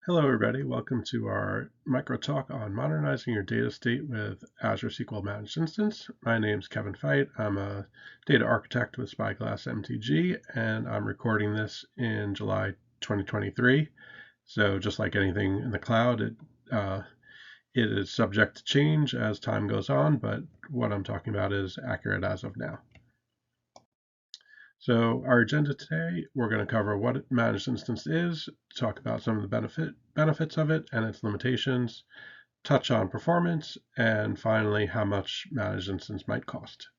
Hello, everybody. Welcome to our micro talk on modernizing your data state with Azure SQL Managed Instance. My name is Kevin Feit. I'm a data architect with Spyglass MTG, and I'm recording this in July 2023. So just like anything in the cloud, it is subject to change as time goes on, but what I'm talking about is accurate as of now. So our agenda today, we're going to cover what a managed instance is, talk about some of the benefits of it and its limitations, touch on performance, and finally, how much managed instance might cost.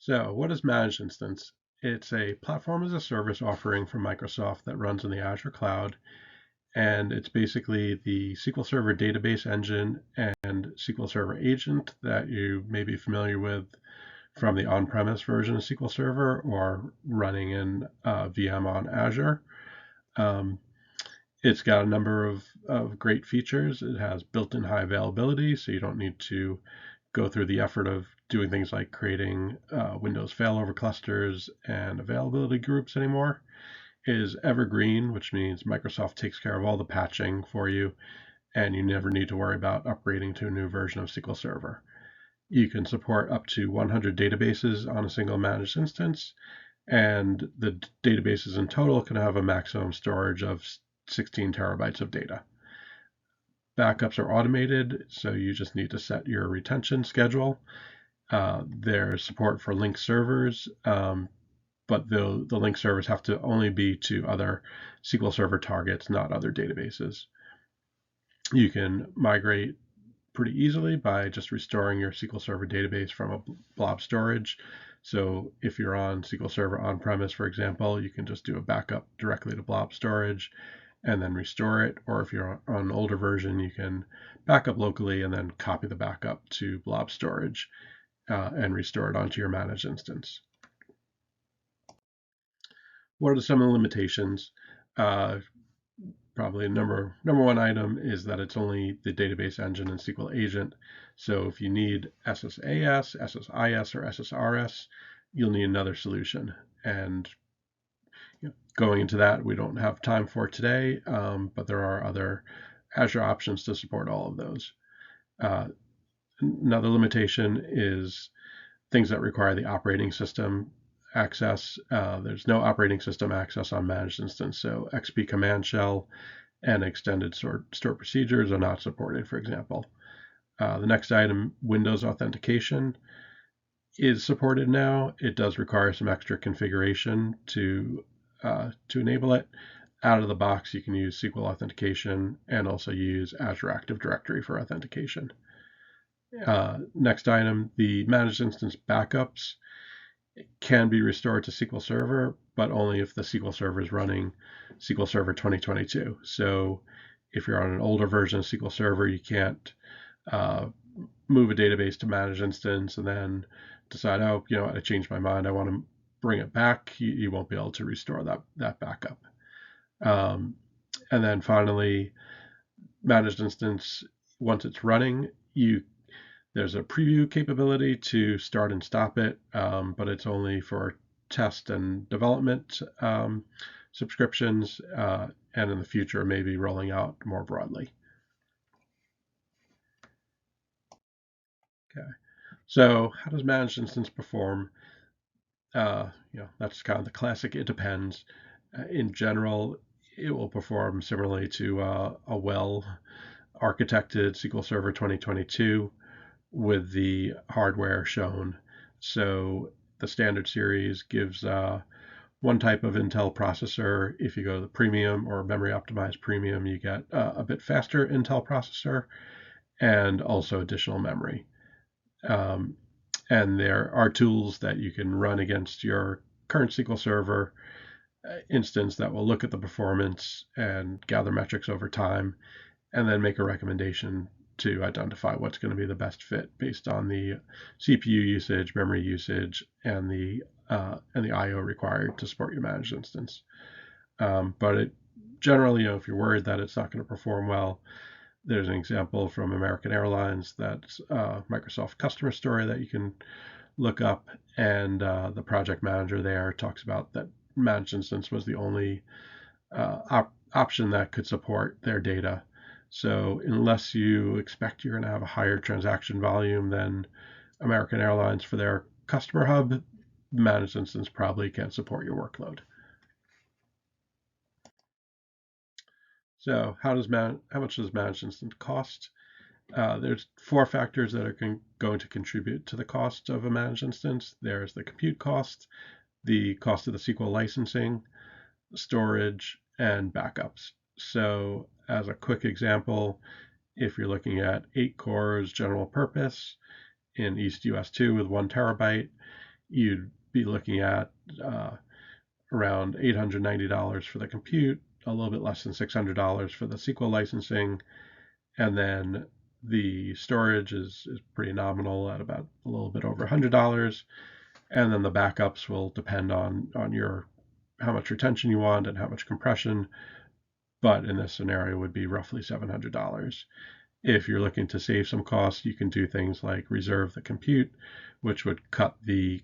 So what is managed instance? It's a platform as a service offering from Microsoft that runs in the Azure cloud, and it's basically the SQL Server database engine and SQL Server agent that you may be familiar with from the on-premise version of SQL Server or running in VM on Azure. It's got a number of great features. It has built-in high availability, so you don't need to go through the effort of doing things like creating Windows failover clusters and availability groups anymore. It is evergreen, which means Microsoft takes care of all the patching for you, and you never need to worry about upgrading to a new version of SQL Server. You can support up to 100 databases on a single managed instance, and the databases in total can have a maximum storage of 16 terabytes of data. Backups are automated, so you just need to set your retention schedule. There's support for link servers, but the link servers have to only be to other SQL Server targets, not other databases. You can migrate pretty easily by just restoring your SQL Server database from a blob storage. So if you're on SQL Server on-premise, for example, you can just do a backup directly to blob storage and then restore it. Or if you're on an older version, you can back up locally and then copy the backup to blob storage and restore it onto your managed instance. What are some of the limitations? Probably number one item is that it's only the database engine and SQL agent. So if you need SSAS, SSIS, or SSRS, you'll need another solution. And going into that, we don't have time for today, but there are other Azure options to support all of those. Another limitation is things that require the operating system access. There's no operating system access on managed instance, so XP command shell and extended store procedures are not supported, for example. The next item, Windows authentication, is supported now. It does require some extra configuration to enable it. Out of the box, you can use SQL authentication and also use Azure Active Directory for authentication. Next item, the managed instance backups can be restored to SQL Server, but only if the SQL Server is running SQL Server 2022. So if you're on an older version of SQL Server, you can't move a database to managed instance and then decide, oh, I changed my mind, I want to bring it back. You won't be able to restore that backup. And then finally, managed instance, once it's running, there's a preview capability to start and stop it, but it's only for test and development subscriptions, and in the future, maybe rolling out more broadly. Okay, so how does managed instance perform? That's kind of the classic. It depends. In general, it will perform similarly to a well-architected SQL Server 2022. With the hardware shown. So the standard series gives one type of Intel processor. If you go to the premium or memory optimized premium, you get a bit faster Intel processor and also additional memory. And there are tools that you can run against your current SQL Server instance that will look at the performance and gather metrics over time and then make a recommendation to identify what's going to be the best fit based on the CPU usage, memory usage, and the I/O required to support your managed instance. But generally, if you're worried that it's not going to perform well, there's an example from American Airlines that's a Microsoft customer story that you can look up, and the project manager there talks about that managed instance was the only option that could support their data. So unless you expect you're going to have a higher transaction volume than American Airlines for their customer hub, managed instance probably can't support your workload. So how much does managed instance cost? There's four factors that are going to contribute to the cost of a managed instance. There's the compute cost, the cost of the SQL licensing, storage, and backups. So as a quick example, if you're looking at 8 cores general purpose in East US2 with 1 terabyte, you'd be looking at around $890 for the compute, a little bit less than $600 for the SQL licensing, and then the storage is pretty nominal at about a little bit over $100, and then the backups will depend on your how much retention you want and how much compression, but in this scenario would be roughly $700. If you're looking to save some costs, you can do things like reserve the compute, which would cut the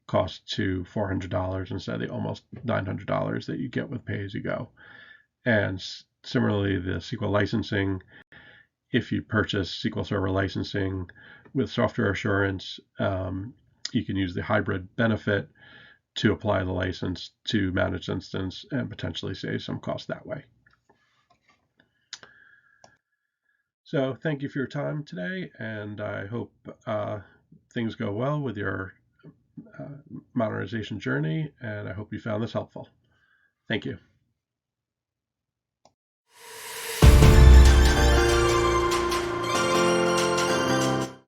cost to $400 instead of the almost $900 that you get with pay-as-you-go. And similarly, the SQL licensing, if you purchase SQL Server licensing with software assurance, you can use the hybrid benefit to apply the license to managed instance and potentially save some cost that way. So thank you for your time today, and I hope things go well with your modernization journey, and I hope you found this helpful. Thank you.